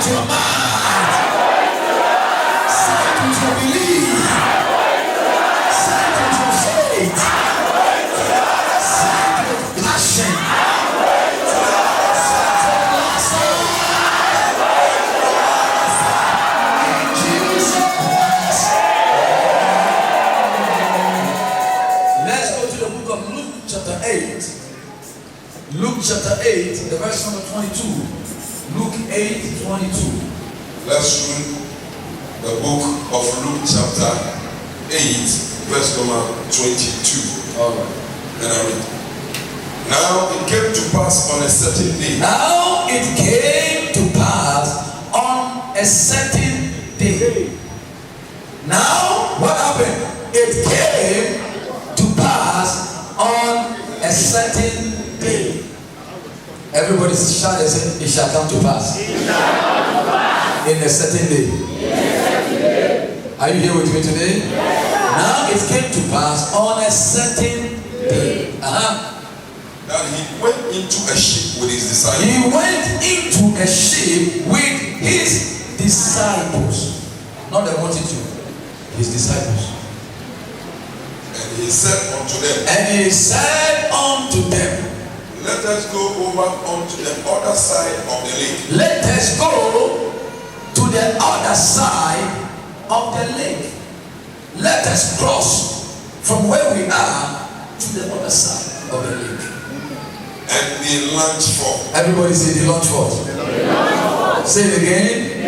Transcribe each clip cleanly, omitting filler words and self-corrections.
with your mind. Say it with your belief. Say it with your faith. Say it with passion. Say it for the last time. In Jesus' name. Let's go to the book of Luke chapter 8. Luke chapter 8, the verse number 22. Luke 8:22. Let's read the book of Luke chapter 8, verse number 22. All right. And I read. Now it came to pass on a certain day. Now it came to pass on a certain day. Now what happened? It came to pass on a certain day. Everybody shout and say, it shall come to pass. In a certain day. Are you here with me today? Now it came to pass on a certain day. That he went into a ship with his disciples. He went into a ship with his disciples. Not the multitude. His disciples. And he said unto them. And he said unto them. Let us go over unto the other side of the lake. Let us go to the other side of the lake. Let us cross from where we are to the other side of the lake. And they launched forth. Everybody say they launched forth. Say it again.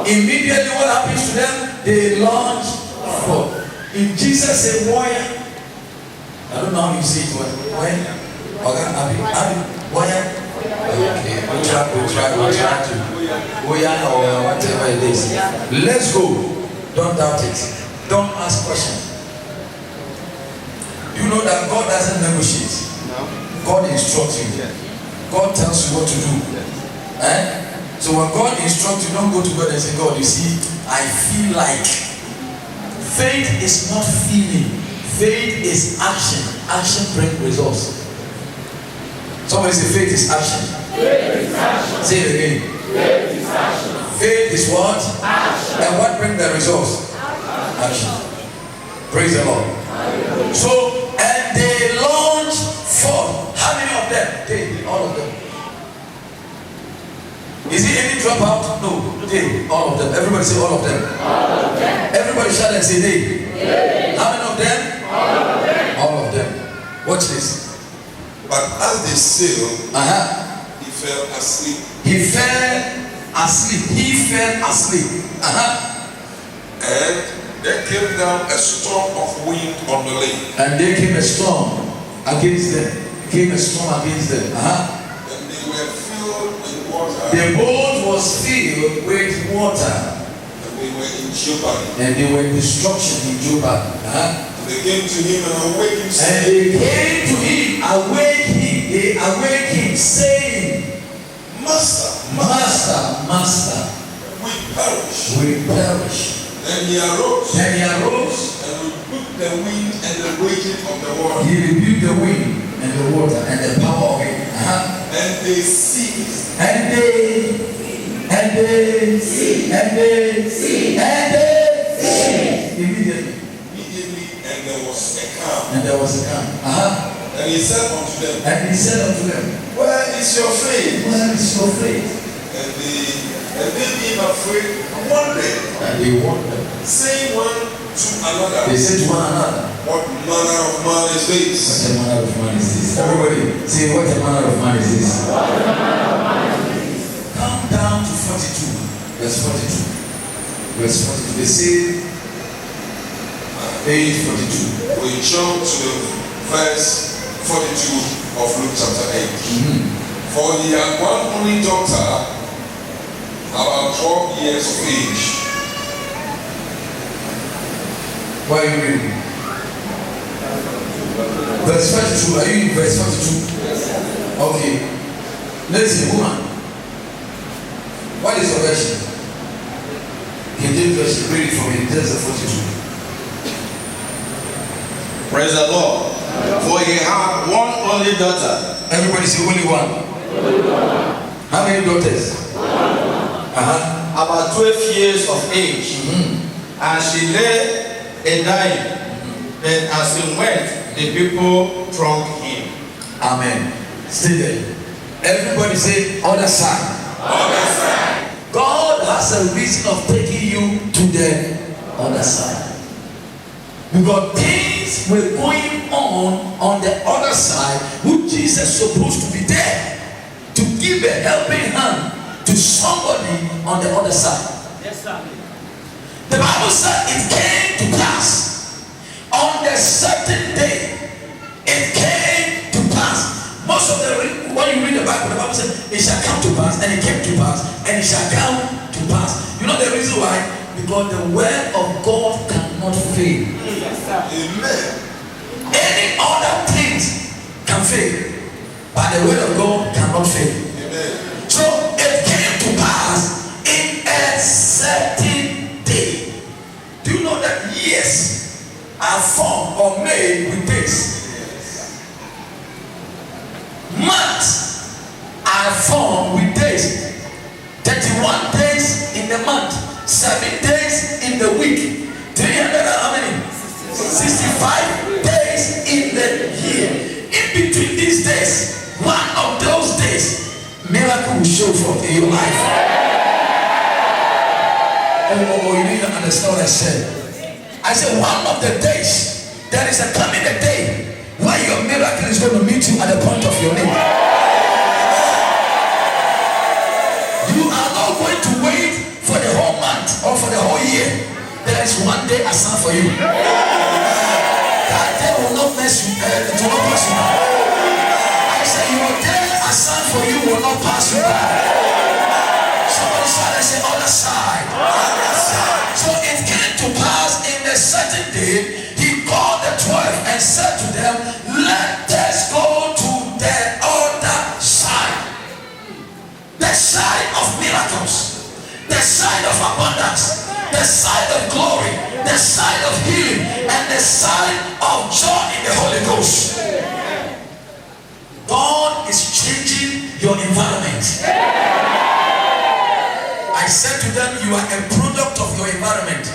Immediately what happens to them? They launch forth. If Jesus said warrior, I don't know how you say it. When? Okay, warrior. Okay, we'll try to. Warrior or whatever it is. Let's go. Don't doubt it. Don't ask questions. You know that God doesn't negotiate. God instructs you. God tells you what to do. So when God instructs you, don't go to God and say, God, you see, I feel like. Faith is not feeling. Faith is action. Action brings results. Somebody say faith is action. Faith is action. Say it again. Faith is action. Faith is what? Action. And what brings the results? Action. Praise the Lord. So, and they launched forth. How many of them? They, all of them. Is it any dropout? No. They, all of them. Everybody say all of them. All of them. Everybody shout and say they. They. How many of them? All of them. All of them. Watch this. But as they sailed, He fell asleep. He fell asleep. He fell asleep. And there came down a storm of wind on the lake. And there came a storm against them. And they were filled with water. The boat was filled with water. And they were in jeopardy. And they were in destruction in jeopardy. They came to him and awake him, saying, And they came to him, awake him. They awake him, saying, Master, Master, we perish. we perish. Then he arose Then he arose. and rebuked the wind and the raging of the water. He rebuked the wind and the water and the power of it. And they ceased. And they immediately. And there was a calm. And there was a calm. And he said unto them, Where is your faith? And they being afraid, wondered, they wondered. saying one to another, They said to one another, What manner of man is this? what a manner of man is this? Everybody say, what a manner of man is this? Come down to 42. Verse 42. They say 8:42. We jump to verse 42 of Luke chapter 8. For he had one only daughter, about 12 years of age. Why are you reading? Verse 42. Are you in verse 42? Okay. Listen, woman. What is your version? King James version. Read it for me. There's the 42. Praise the Lord. For he had one only daughter. Everybody say only one. How many daughters? about 12 years of age. And she lay a dying. Then as he went, the people thronged him. Amen. Stay there. Everybody say other side. Other side. God has a reason of taking you to the other side. Because things were going on the other side, which Jesus supposed to be there to give a helping hand to somebody on the other side. Yes, sir. The Bible said it came to pass on the certain day. It came to pass. Most of when you read the Bible said it shall come to pass, and it came to pass, and it shall come to pass. You know the reason why? Because the word of God cannot fail. Yes, sir. Amen. Any other things can fail, but the word of God cannot fail. Amen. So it came to pass in a certain day. Do you know that years are formed or made with days? Months are formed with days. 31 days in the month, 7 days in the week, 300 and how many? 65 days in the year. In between these days, one of those days, miracle will show forth in your life. Oh, you need to understand what I said. I said one of the days, there is a coming a day where your miracle is going to meet you at the point of your need. You are not going to wait for the whole month or for the whole year. There is one day assigned for you. That day will not mess you, it will not pass you by. I said your day assigned for you will not pass you by. Somebody shout and say other side. Other side. So it came to pass in a certain day, he called the 12 and said to them, let us go to the other side. The side of miracles, the side of abundance, the side of glory, the side of healing, and the side of joy in the Holy Ghost. God is changing your environment. I said to them, you are a product of your environment.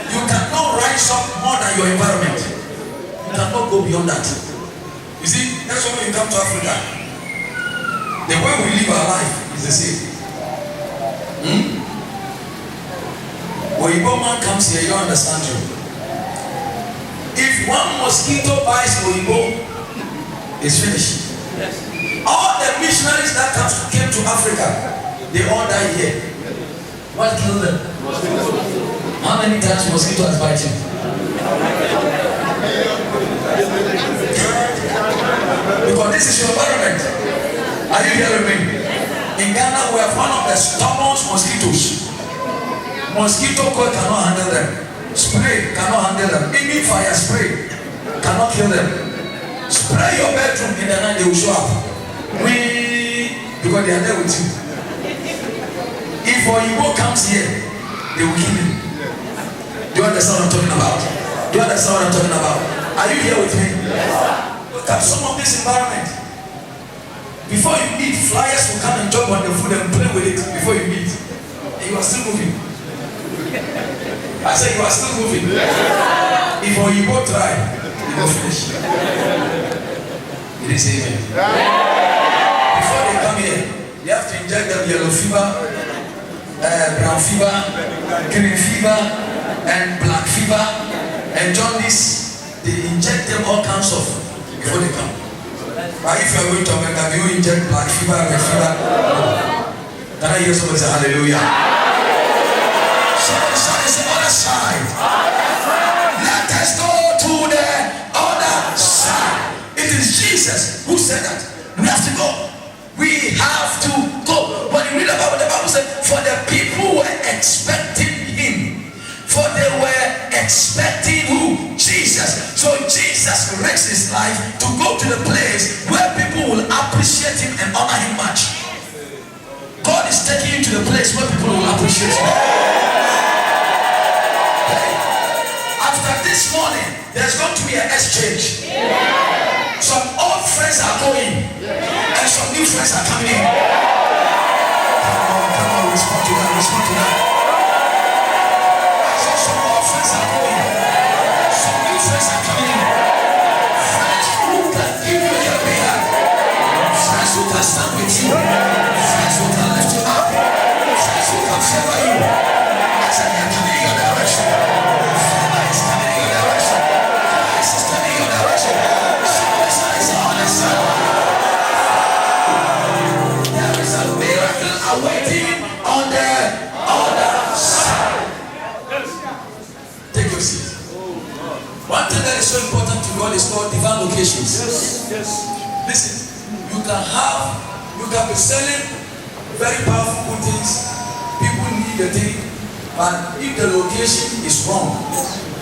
You cannot rise up more than your environment. You cannot go beyond that. You see, that's why when you come to Africa, the way we live our life is the same. When a man comes here, you don't understand you. If one mosquito bites Oyibo, it's finished. Yes. All the missionaries that came to Africa, they all died here. What killed them? How many times mosquito has bite you? Because this is your environment. Are you hearing me? In Ghana, we have one of the stubborn mosquitoes. Mosquito coil cannot handle them. Spray cannot handle them. Even fire spray cannot kill them. Spray your bedroom in the night, they will show up. Because they are there with you. If Oyibo comes here, they will kill him. Do you understand what I'm talking about? Do you understand what I'm talking about? Are you here with me? Yes. Look at some of this environment. Before you eat, flyers will come and jump on the food and play with it before you eat. And you are still moving. I said you are still moving. If Oyibo try, you will finish. It is amen. Before they come here, you have to inject them yellow fever, brown fever, green fever, and black fever, and jaundice. They inject them all kinds of before they come. But if you are going to America, do you inject black fever, red fever? No. Can I hear somebody say hallelujah? Somebody say other side. Let us go to the other side. It is Jesus who said that. We have to go. We have to go. When you read about the Bible said, for the people were expecting him. For they were expecting who? Jesus. So Jesus risks his life to go to the place where people will appreciate him and honor him much. God is taking you to the place where people will appreciate you. Hey, after this morning, there's going to be an exchange. Some old friends are going, and some new friends are coming in. Come on, respond to that. Respond to that. I said some more friends are going. Some new friends are coming in. Friends who can give you a hand. Friends who can stand with you. Friends who can lift you up. Friends who can favor you. I said they are coming in your direction. Favor is coming in your direction. Grace is coming in your direction. Salvation is on the side. There is a miracle awaiting on the other side. Take your seat. One thing that is so important to God is called divine locations. Listen, you can be selling very powerful good things. People need the thing, but if the location is wrong,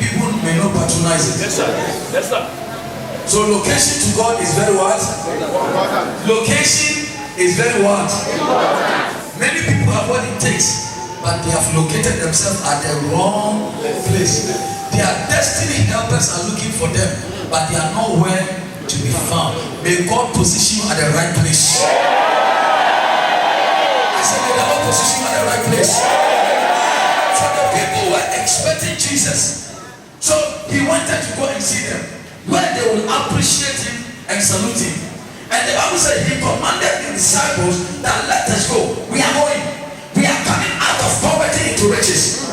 people may not patronize it. Yes, sir. So location to God is very what? Location is very what? Many people have what it takes, but they have located themselves at the wrong place. Their destiny helpers are looking for them, but they are nowhere to be found. May God position you at the right place. I said, may the Lord position you at the right place. For the people were expecting Jesus, so he wanted to go and see them, where they will appreciate him and salute him. And the Bible said he commanded the disciples that let us go. We are going. We are coming out of poverty into riches.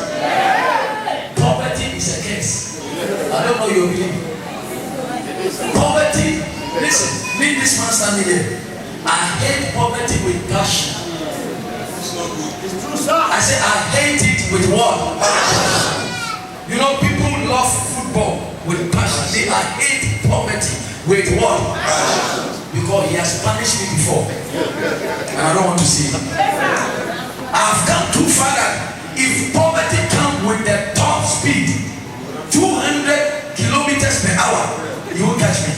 Poverty is a curse. I don't know your belief. Poverty, listen, me this man standing here. I hate poverty with passion. It's true, sir. I say I hate it with what? You know, people love football with passion. Say I hate poverty with what? Because he has punished me before. And I don't want to see it. I have come too far that if poverty comes with the top speed, 200 kilometers per hour, you won't catch me.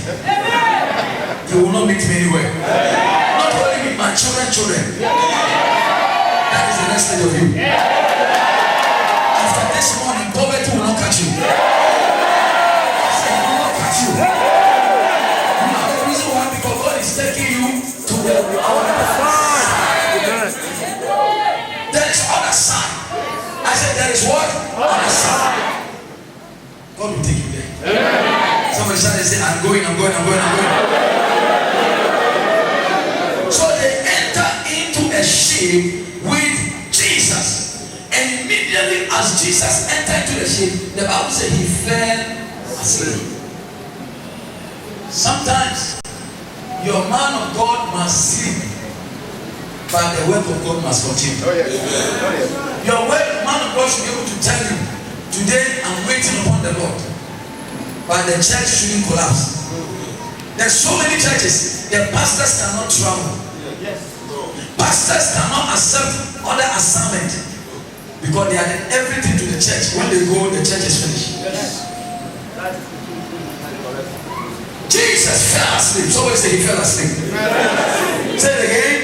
You will not meet me anywhere. Not only with my children. That is the next stage of you. After this morning, poverty will not catch you. I said, it will not catch you. You know the reason why? Because God is taking you to the other side. There is other side. I said, there is what? Other side. God will take you there. Somebody started saying, I'm going. So they enter into a ship with Jesus. And immediately as Jesus entered into the ship, the Bible said he fell asleep. Sometimes your man of God must sleep, but the work of God must continue. Your man of God should be able to tell you, today I'm waiting upon the Lord, but the church shouldn't collapse. There's so many churches, the pastors cannot travel. Pastors cannot accept other assignment because they are everything to the church. When they go, the church is finished. Jesus fell asleep. Somebody say he fell asleep. Say it again.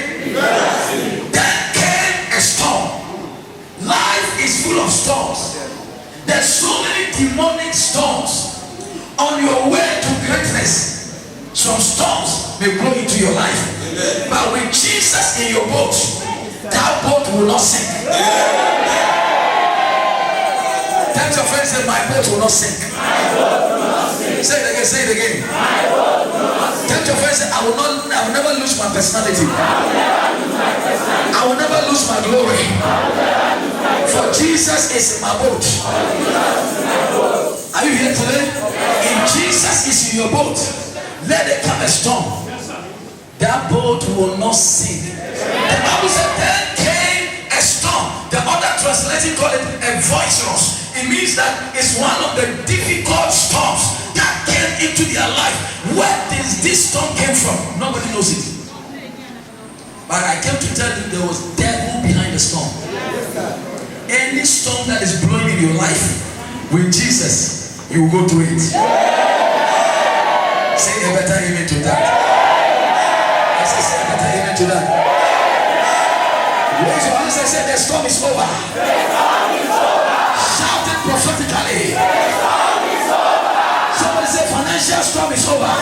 Then came a storm. Life is full of storms. There's so many demonic storms on your way to greatness. Some storms may blow into your life, but with Jesus in your boat, that boat will not sink. Tell your friends that my boat will not sink. Say it again. Tell your friends that I will never lose my personality. I will never lose my glory. For Jesus is in my boat. Are you here today? If Jesus is in your boat, let it come a storm. That boat will not sink. The Bible said there came a storm. The other translation call it a boisterous. It means that it's one of the difficult storms that came into their life. Where this storm came from, nobody knows it. But I came to tell you there was devil behind the storm. Any storm that is blowing in your life, with Jesus, you will go through it. Say a better amen to that. I say a better amen to that. Raise your hands and say the storm is over. Shout it prophetically. Somebody say financial storm is over.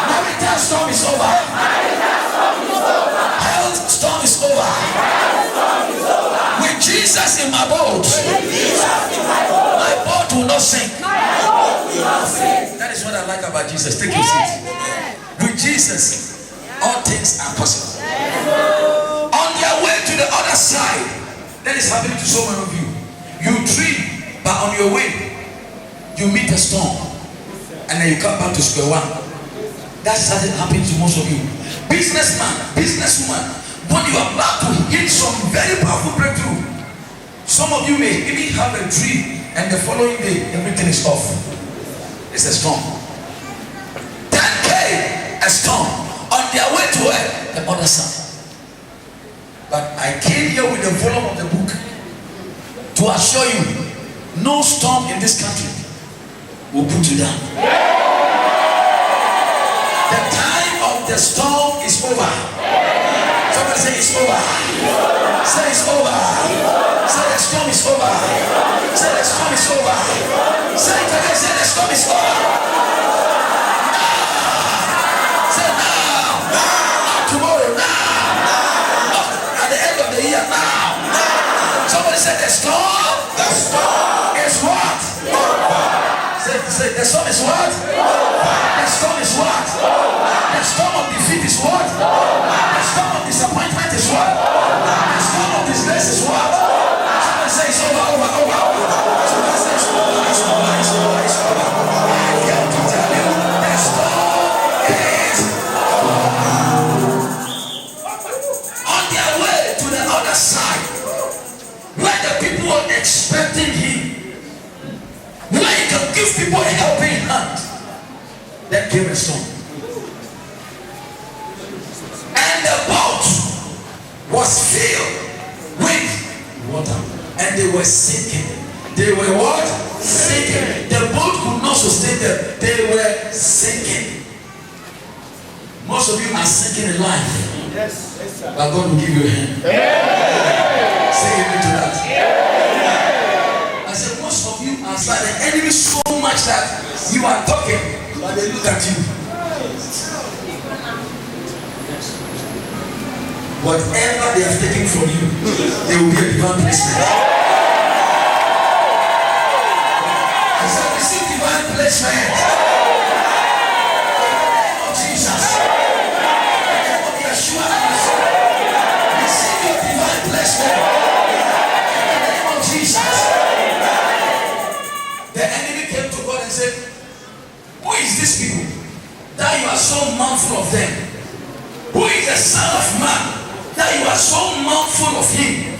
Marital storm is over. Health storm is over. Jesus in my boat, my boat will not sink. That is what I like about Jesus. Take your seat. With Jesus, all things are possible. On their way to the other side, that is happening to so many of you. You dream, but on your way, you meet a storm, and then you come back to square one. That started happening to most of you. Businessman, businesswoman, when you are about to hit some very powerful breakthrough, some of you may even have a dream, and the following day, everything is off. It's a storm. 10K, a storm. On their way to where? The other side. But I came here with the volume of the book to assure you, no storm in this country will put you down. The time of the storm is over. Somebody say it's over. Say it's over. Say the storm is over. Say the storm is over. Say it again. Say the storm is over. Now. Say now. Not tomorrow. Now. Not at the end of the year. Now. Somebody say the storm. The storm is what? Say the storm is what? The storm is what? The storm of defeat is what? The storm of disappointment is what? The storm of disgrace is what? Somebody say it's over. Somebody say it's over. I came to tell you the storm is over. On their way to the other side, where the people were expecting him, where he can give people a helping hand, then came a storm. And the boat was filled with water, and they were sinking. They were what? Sinking. The boat could not sustain them. They were sinking. Most of you are sinking in life. Yes, sir. But God will give you a hand. Yeah. Say amen to that. Yeah. I said most of you are like the enemy so much that you are talking, but they look at you. Whatever they have taken from you, they will be a divine placement. I said receive divine placement. Oh Jesus. Receive your divine blessing in the name of Jesus. The enemy came to God and said, who is this people that you are so mindful of them? Who is the Son of Man that you are so mindful of him?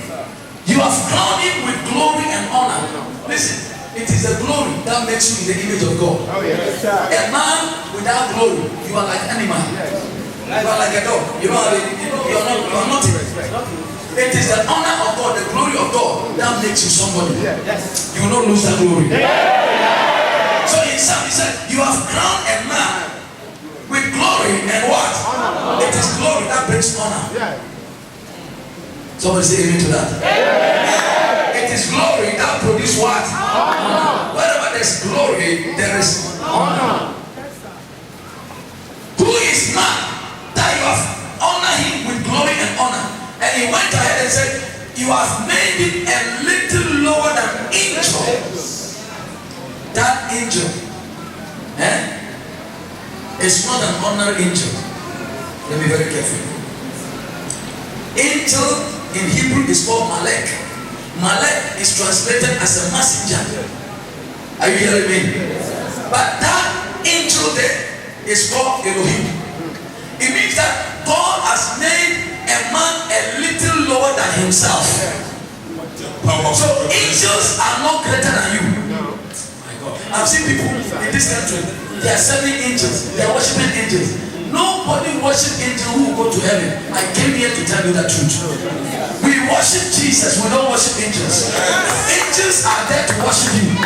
You have crowned him with glory and honor. Listen, it is the glory that makes you in the image of God. A man without glory, you are like an animal. You are like a dog. You are nothing. It is the honor of God, the glory of God that makes you somebody. You will not lose that glory. So in Psalm he said, you have crowned a man with glory and what? Honor. It is glory that brings honor. Somebody say amen to that. It is glory that produces what? Honor. Wherever there's glory, there is honor. Who is man that you have honored him with glory and honor? And he went ahead and said, you have made him a little lower than angels. That angel is not an ordinary angel. Let me be very careful. Angel in Hebrew is called Malek. Malek is translated as a messenger. Are you hearing me? But that angel there is called Elohim. It means that God has made a man a little lower than himself. So angels are not greater than you. My God. I've seen people in this country, they are serving angels, they are worshiping angels. Nobody worship angels who will go to heaven. I came here to tell you the truth. We worship Jesus, we don't worship angels. Angels are there to worship you.